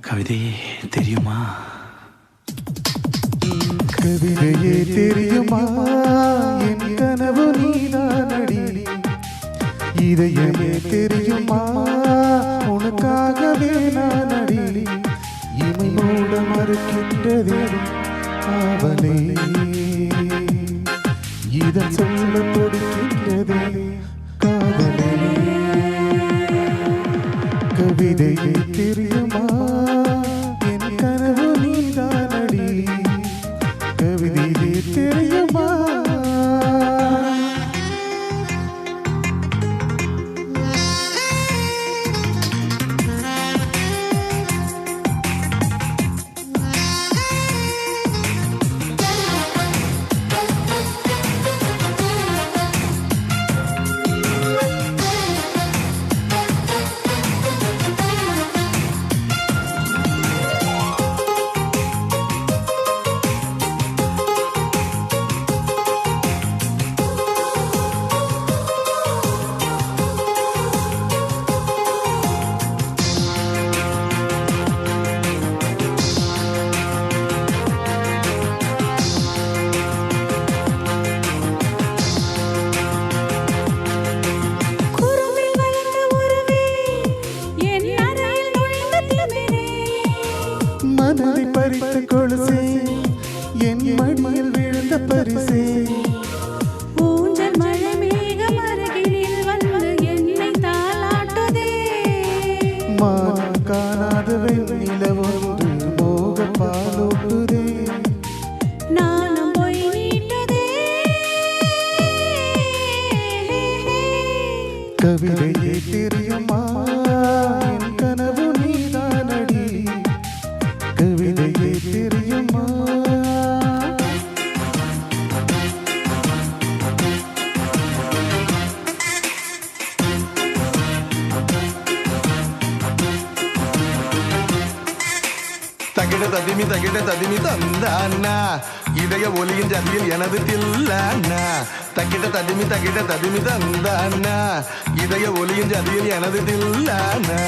கவிதையே தெரியுமா? கவிதையே தெரியுமா? என் கனவு நீதானடி. இதயமே தெரியுமா? உனக்காகவே நான் அடி. இமை மூட மறுக்கின்றதே அவனே, இதன் சொல்ல கொடுக்கின்றதே காதலே. கவிதையே தெரியுமா? என் கனவு நீதானடி. கவிதையே தெரியுமா? மனதை பறித்த கொலுசே, என் மடியில் விழுந்த பரிசே. ஊஞ்சல் மழை மேகம் அருகினில் வந்து என்னை தாளாட்டுதே. மானம் காணாத வெண்ணிலவொன்று மோக பாலோட்டுதே. நானும் போய் நீட்டுதே. கவிதையே தெரியுமா? என் கனவு நீதானடி. கவிதையே தெரியுமா? தகிட ததிமி தந்தானா, இதய ஒலியின் ஜதியில் எனது தில்லானா. தகிட ததிமி தந்தானா, இதய ஒலியின் ஜதியில் எனது தில்லானா.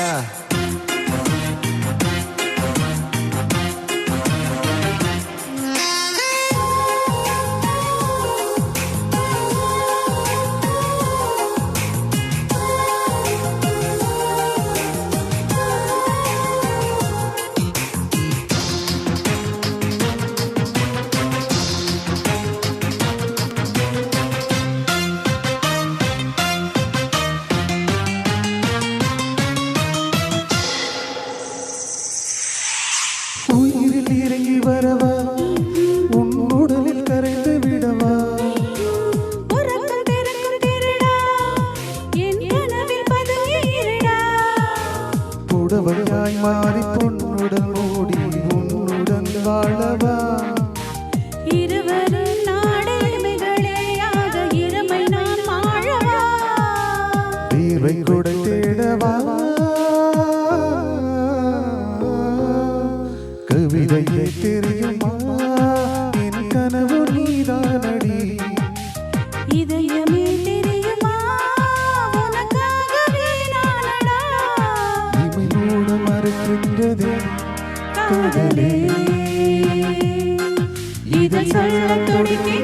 உயிரில் இறங்கி வரவா? உன் உடலில் கரைந்து விடவா? உறக்கம் பெருக்கும் திருடா, என் கனவில் பதுங்கி இருடா. புடவையாய் மாறி பொன்னுடன் மூடி உன்னுடன் வாழவா? இருவரும் நாடெருமைகளேயாக இருமை நான் வாழவா? தீர்வை கூட தேடவா? கவிதையே தெரியுமா? என் கனவு நீதானடி. இதயமே தெரியுமா? உனக்காகவே நானடா. இமை மூட மறுக்கின்றதே காதலே, இதை சொல்ல துடிக்கிறேன்.